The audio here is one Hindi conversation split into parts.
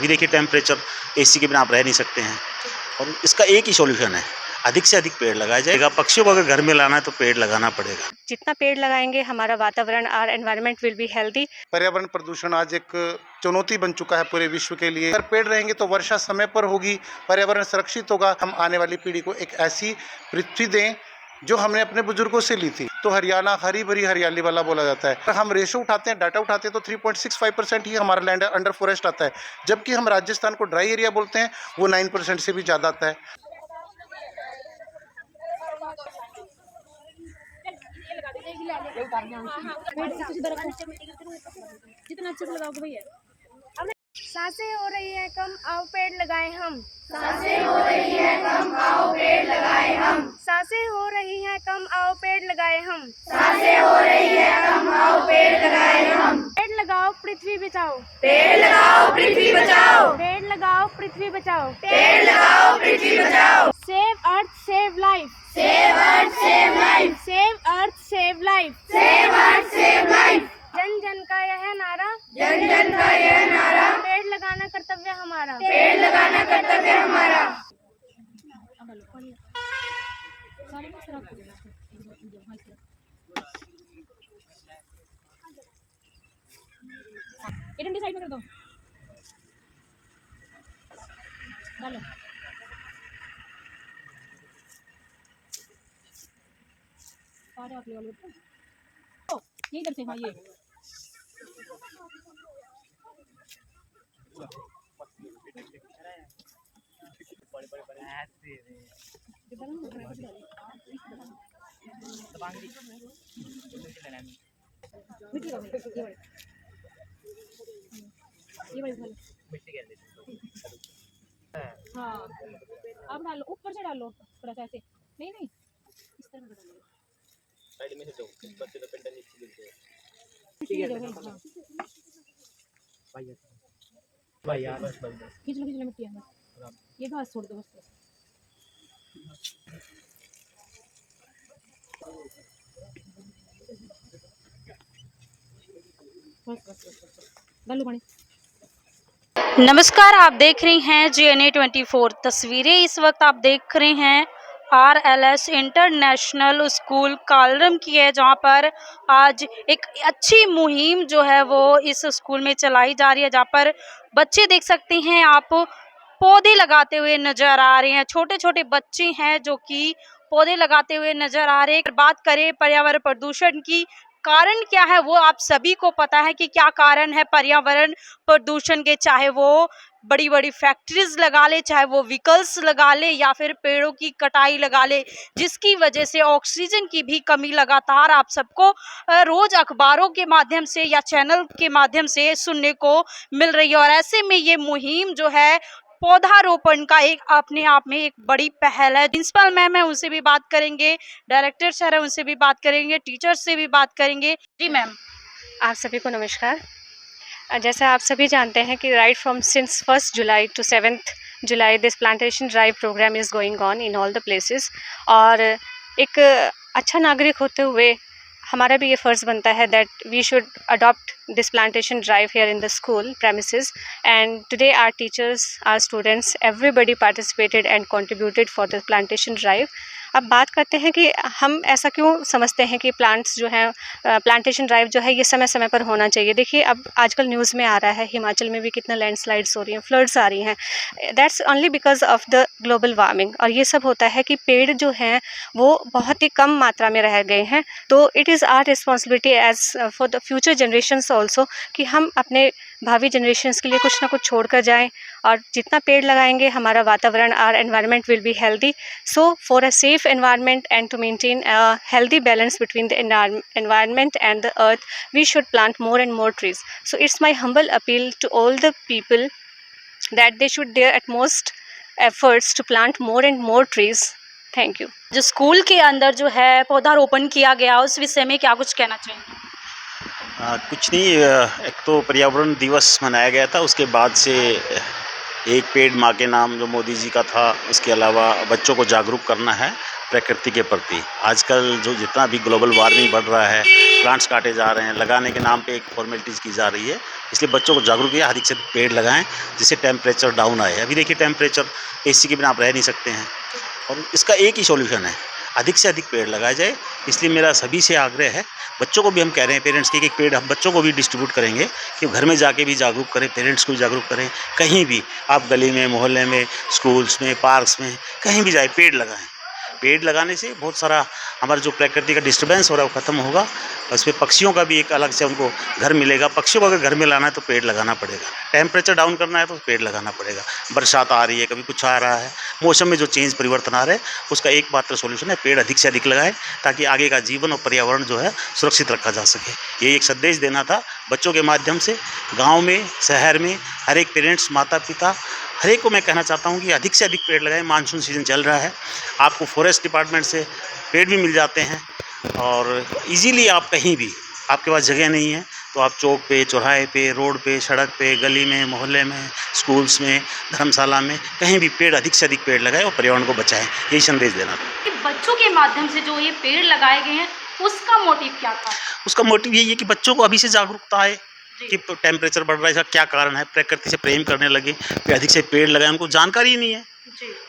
अभी देखिए टेम्परेचर, एसी के बिना आप रह नहीं सकते हैं। और इसका एक ही सॉल्यूशन है, अधिक से अधिक पेड़ लगाया जाएगा। पक्षियों को अगर घर में लाना है तो पेड़ लगाना पड़ेगा। जितना पेड़ लगाएंगे हमारा वातावरण, our environment will be healthy. पर्यावरण प्रदूषण आज एक चुनौती बन चुका है पूरे विश्व के लिए। अगर पेड़ रहेंगे तो वर्षा समय पर होगी, पर्यावरण सुरक्षित होगा। हम आने वाली पीढ़ी को एक ऐसी पृथ्वी दें जो हमने अपने बुजुर्गों से ली थी। तो हरियाणा हरी भरी हरियाली वाला बोला जाता है। अगर हम रेशो उठाते हैं, डाटा उठाते हैं तो 3.65% ही हमारा लैंड अंडर फॉरेस्ट आता है, जबकि हम राजस्थान को ड्राई एरिया बोलते हैं, वो 9% से भी ज़्यादा आता है। जितना अच्छे से लगाओगे भैया। सांसें हो रही है कम, आओ पेड़ लगाएं हम। सांसें हो रही है कम, आओ पेड़ लगाएं हम। सांसें हो रही है कम, आओ पेड़ लगाएं हम। सांसें हो रही है कम, आओ पेड़ लगाएं हम। पेड़ लगाओ पृथ्वी बचाओ। पेड़ लगाओ पृथ्वी बचाओ। पेड़ लगाओ पृथ्वी बचाओ। पेड़ लगाओ पृथ्वी बचाओ। Save earth save life. Save earth save life. Save earth save life. Save earth save life. जन जन का यह नारा, जन जन का यह नारा, पेड़ लगाना कर्तव्य हमारा। पेड़ लगाना कर्तव्य हमारा। डंडी साइड में कर दो। डालो। सारे आप ले लो। ये इधर से, हाँ ये हाँ अब डालो, ऊपर से डालो थोड़ा सा, ऐसे नहीं नहीं इस तरह से डालो। साइड में से दो बच्चे तो पेंटा नीचे गिरते हैं। ठीक है भाई यार बस खींच लो मिट्टी अंदर। ये घास छोड़ दो बस। डालो पानी। नमस्कार, आप देख रही हैं GNA 24 तस्वीरें। इस वक्त आप देख रहे हैं RLS इंटरनेशनल स्कूल कालरम की है, जहां पर आज एक अच्छी मुहिम जो है वो इस स्कूल में चलाई जा रही है, जहां पर बच्चे देख सकते हैं आप पौधे लगाते हुए नजर आ रहे हैं। छोटे छोटे बच्चे हैं जो कि पौधे लगाते हुए नजर आ रहे हैं। बात करें पर्यावरण प्रदूषण की, कारण क्या है वो आप सभी को पता है कि क्या कारण है पर्यावरण प्रदूषण के। चाहे वो बड़ी बड़ी फैक्ट्रीज लगा ले, चाहे वो व्हीकल्स लगा ले, या फिर पेड़ों की कटाई लगा ले, जिसकी वजह से ऑक्सीजन की भी कमी लगातार आप सबको रोज अखबारों के माध्यम से या चैनल के माध्यम से सुनने को मिल रही है। और ऐसे में ये मुहिम जो है पौधारोपण का एक अपने आप में एक बड़ी पहल है। प्रिंसिपल मैम है, उनसे भी बात करेंगे, डायरेक्टर सर है, उनसे भी बात करेंगे, टीचर्स से भी बात करेंगे। जी मैम। आप सभी को नमस्कार। जैसा आप सभी जानते हैं कि right from since 1 July to 7 July this plantation drive program is going on in all the places. और एक अच्छा नागरिक होते हुए हमारा भी ये फ़र्ज़ बनता है that we should adopt this plantation drive here in the school premises, and today our teachers, our students, everybody participated and contributed for the plantation drive. अब बात करते हैं कि हम ऐसा क्यों समझते हैं कि प्लांट्स जो हैं, प्लांटेशन ड्राइव जो है ये समय समय पर होना चाहिए। देखिए अब आजकल न्यूज़ में आ रहा है हिमाचल में भी कितना लैंडस्लाइड्स हो रही हैं, फ्लड्स आ रही हैं। That's only because of the global warming. और ये सब होता है कि पेड़ जो हैं वो बहुत ही कम मात्रा में रह गए हैं। तो it is our responsibility as for the future generations also कि हम अपने भावी जनरेशन्स के लिए कुछ ना कुछ छोड़ कर जाएँ। और जितना पेड़ लगाएंगे हमारा वातावरण, our environment will be healthy. So for a safe environment and to maintain a healthy balance between the environment and the earth, we should plant more and more trees. So it's my humble appeal to all the people that they should their utmost efforts to plant more and more trees. Thank you. जो स्कूल के अंदर जो है पौधारोपण किया गया उस विषय में क्या कुछ कहना चाहिए? कुछ नहीं, एक तो पर्यावरण दिवस मनाया गया था, उसके बाद से एक पेड़ माँ के नाम जो मोदी जी का था, उसके अलावा बच्चों को जागरूक करना है प्रकृति के प्रति। आजकल जो जितना भी ग्लोबल वार्मिंग बढ़ रहा है, प्लांट्स काटे जा रहे हैं, लगाने के नाम पे एक फॉर्मेलिटीज़ की जा रही है। इसलिए बच्चों को जागरूक किया, अधिक से अधिक पेड़ लगाएं जिससे टेम्परेचर डाउन आए। अभी देखिए टेम्परेचर AC के बिना आप रह नहीं सकते हैं, और इसका एक ही सॉल्यूशन है, अधिक से अधिक पेड़ लगाया जाए। इसलिए मेरा सभी से आग्रह है, बच्चों को भी हम कह रहे हैं पेरेंट्स के, एक पेड़ हम बच्चों को भी डिस्ट्रीब्यूट करेंगे कि घर में जाके भी जागरूक करें, पेरेंट्स को भी जागरूक करें। कहीं भी आप गली में, मोहल्ले में, स्कूल्स में, पार्क्स में, कहीं भी जाए पेड़ लगाएं। पेड़ लगाने से बहुत सारा हमारा जो प्रकृति का डिस्टर्बेंस हो रहा है वो ख़त्म होगा। उसमें पक्षियों का भी एक अलग से उनको घर मिलेगा। पक्षियों को अगर घर में लाना है तो पेड़ लगाना पड़ेगा, टेम्परेचर डाउन करना है तो पेड़ लगाना पड़ेगा। बरसात आ रही है, कभी कुछ आ रहा है, मौसम में जो चेंज परिवर्तन आ रहा है उसका एकमात्र सोल्यूशन है पेड़ अधिक से अधिक लगाएं, ताकि आगे का जीवन और पर्यावरण जो है सुरक्षित रखा जा सके। ये एक संदेश देना था बच्चों के माध्यम से। गाँव में, शहर में हर एक पेरेंट्स, माता पिता, हर एक को मैं कहना चाहता हूँ कि अधिक से अधिक पेड़ लगाएं। मानसून सीजन चल रहा है, आपको फॉरेस्ट डिपार्टमेंट से पेड़ भी मिल जाते हैं, और इजीली आप कहीं भी, आपके पास जगह नहीं है तो आप चौक पे, चौराहे पे, रोड पे, सड़क पे, गली में, मोहल्ले में, स्कूल्स में, धर्मशाला में, कहीं भी पेड़, अधिक से अधिक पेड़ लगाएं और पर्यावरण को बचाएं। यही संदेश देना था। कि बच्चों के माध्यम से जो ये पेड़ लगाए गए हैं उसका मोटिव क्या था? उसका मोटिव यही है कि बच्चों को अभी से जागरूकता आए कि टेम्परेचर बढ़ रहा है, इसका क्या कारण है, प्रकृति से प्रेम करने लगे, फिर अधिक से पेड़ लगाएं। उनको जानकारी ही नहीं है।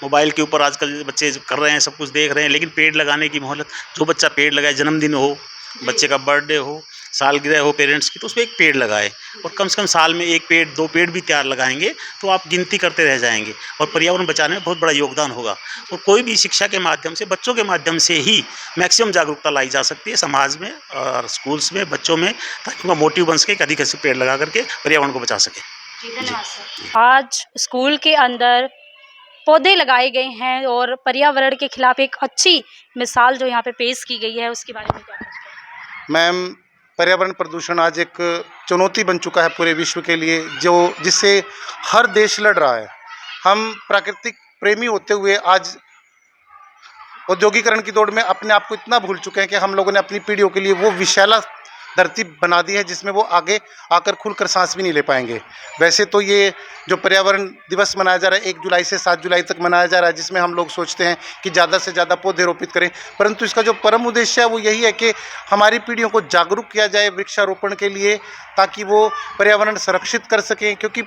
मोबाइल के ऊपर आजकल बच्चे कर रहे हैं, सब कुछ देख रहे हैं, लेकिन पेड़ लगाने की मोहलत, जो बच्चा पेड़ लगाए, जन्मदिन हो, बच्चे का बर्थडे हो, सालगिरह हो पेरेंट्स की, तो उसमें एक पेड़ लगाए, और कम से कम साल में 1 पेड़, 2 पेड़ भी तैयार लगाएंगे तो आप गिनती करते रह जाएंगे, और पर्यावरण बचाने में बहुत बड़ा योगदान होगा। और कोई भी शिक्षा के माध्यम से, बच्चों के माध्यम से ही मैक्सिमम जागरूकता लाई जा सकती है समाज में और स्कूल्स में, बच्चों में, ताकि उनका मोटिव बन सके कि अधिक से पेड़ लगा करके पर्यावरण को बचा सके। धन्यवाद सर। आज स्कूल के अंदर पौधे लगाए गए हैं और पर्यावरण के खिलाफ एक अच्छी मिसाल जो यहाँ पे पेश की गई है, उसके बारे में क्या कहना चाहेंगे? मैम, पर्यावरण प्रदूषण आज एक चुनौती बन चुका है पूरे विश्व के लिए, जो जिससे हर देश लड़ रहा है। हम प्राकृतिक प्रेमी होते हुए आज औद्योगिकरण की दौड़ में अपने आप को इतना भूल चुके हैं कि हम लोगों ने अपनी पीढ़ियों के लिए वो विशाला धरती बना दी है जिसमें वो आगे आकर खुलकर सांस भी नहीं ले पाएंगे। वैसे तो ये जो पर्यावरण दिवस मनाया जा रहा है 1 जुलाई से 7 जुलाई तक मनाया जा रहा है, जिसमें हम लोग सोचते हैं कि ज़्यादा से ज़्यादा पौधे रोपित करें, परंतु इसका जो परम उद्देश्य है वो यही है कि हमारी पीढ़ियों को जागरूक किया जाए वृक्षारोपण के लिए, ताकि वो पर्यावरण संरक्षित कर सकें। क्योंकि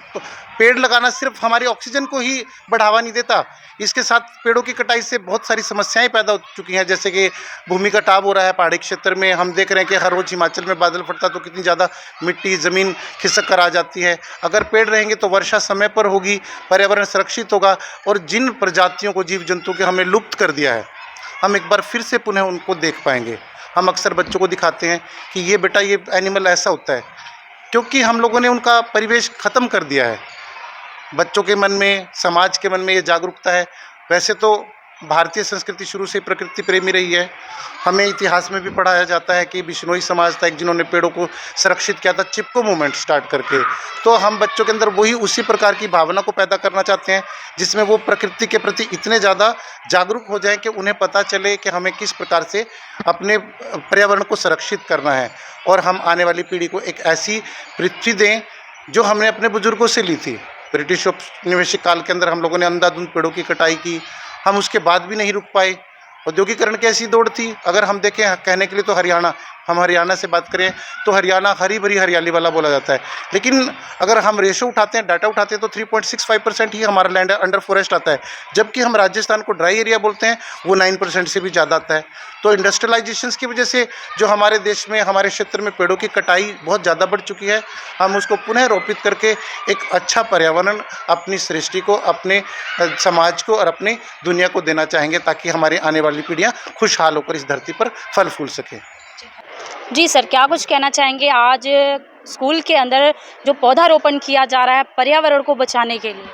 पेड़ लगाना सिर्फ हमारी ऑक्सीजन को ही बढ़ावा नहीं देता, इसके साथ पेड़ों की कटाई से बहुत सारी समस्याएं पैदा हो चुकी हैं, जैसे कि भूमि कटाव हो रहा है पहाड़ी क्षेत्र में। हम देख रहे हैं कि हर रोज़ हिमाचल में बादल फटता तो कितनी ज़्यादा मिट्टी, ज़मीन खिसक कर आ जाती है। अगर पेड़ रहेंगे तो वर्षा समय पर होगी, पर्यावरण सुरक्षित होगा, और जिन प्रजातियों को, जीव जंतु के हमने लुप्त कर दिया है, हम एक बार फिर से पुनः उनको देख पाएंगे। हम अक्सर बच्चों को दिखाते हैं कि ये बेटा, ये एनिमल ऐसा होता है, क्योंकि हम लोगों ने उनका परिवेश ख़त्म कर दिया है। बच्चों के मन में, समाज के मन में ये जागरूकता है। वैसे तो भारतीय संस्कृति शुरू से प्रकृति प्रेमी रही है। हमें इतिहास में भी पढ़ाया जाता है कि बिश्नोई समाज था एक, जिन्होंने पेड़ों को संरक्षित किया था चिपको मूवमेंट स्टार्ट करके। तो हम बच्चों के अंदर वही उसी प्रकार की भावना को पैदा करना चाहते हैं, जिसमें वो प्रकृति के प्रति इतने ज़्यादा जागरूक हो जाएं कि उन्हें पता चले कि हमें किस प्रकार से अपने पर्यावरण को संरक्षित करना है, और हम आने वाली पीढ़ी को एक ऐसी पृथ्वी दें जो हमने अपने बुजुर्गों से ली थी। ब्रिटिश औपनिवेशिक काल के अंदर हम लोगों ने अंधाधुंध पेड़ों की कटाई की, हम उसके बाद भी नहीं रुक पाए। औद्योगिकरण की ऐसी दौड़ थी। अगर हम देखें, कहने के लिए तो हरियाणा, हम हरियाणा से बात करें तो हरियाणा हरी भरी हरियाली वाला बोला जाता है, लेकिन अगर हम रेशो उठाते हैं, डाटा उठाते हैं, तो 3.65% ही हमारा लैंड अंडर फॉरेस्ट आता है, जबकि हम राजस्थान को ड्राई एरिया बोलते हैं, वो 9% से भी ज़्यादा आता है। तो इंडस्ट्रियलाइजेशंस की वजह से जो हमारे देश में, हमारे क्षेत्र में पेड़ों की कटाई बहुत ज़्यादा बढ़ चुकी है। हम उसको पुनः रोपित करके एक अच्छा पर्यावरण अपनी सृष्टि को, अपने समाज को और अपनी दुनिया को देना चाहेंगे, ताकि हमारी आने वाली पीढ़ियाँ खुशहाल होकर इस धरती पर फल फूल सकें। जी सर, क्या कुछ कहना चाहेंगे? आज स्कूल के अंदर जो पौधारोपण किया जा रहा है पर्यावरण को बचाने के लिए,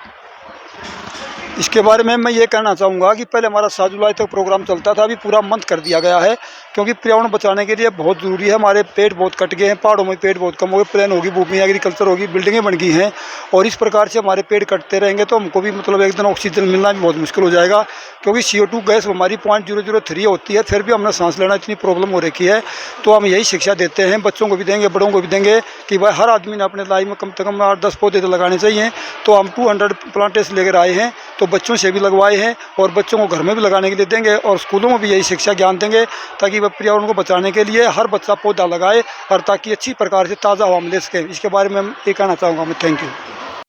इसके बारे में मैं ये कहना चाहूँगा कि पहले हमारा 7 जुलाई तक प्रोग्राम चलता था, अभी पूरा मंथ कर दिया गया है, क्योंकि पर्यावरण बचाने के लिए बहुत ज़रूरी है। हमारे पेड़ बहुत कट गए हैं, पहाड़ों में पेड़ बहुत कम हो गए, प्लेन होगी, भूमि एग्रीकल्चर होगी, बिल्डिंगें बन गई हैं, और इस प्रकार से हमारे पेड़ कटते रहेंगे तो हमको भी मतलब एक दिन ऑक्सीजन मिलना भी बहुत मुश्किल हो जाएगा, क्योंकि CO2 गैस हमारी 0.003 होती है, फिर भी हमें सांस लेना इतनी प्रॉब्लम हो रखी है। तो हम यही शिक्षा देते हैं, बच्चों को भी देंगे, बड़ों को भी देंगे, कि भाई हर आदमी ने अपने लाइफ में कम से कम 8-10 पौधे तो लगाने चाहिए। तो हम 200 प्लांटेशन लेकर आए हैं, तो बच्चों से भी लगवाए हैं और बच्चों को घर में भी लगाने के लिए देंगे और स्कूलों में भी यही शिक्षा ज्ञान देंगे ताकि वह पर्यावरण को बचाने के लिए हर बच्चा पौधा लगाए और ताकि अच्छी प्रकार से ताज़ा हवा मिले सके। इसके बारे में हम ये कहना चाहूँगा मैं। Thank you.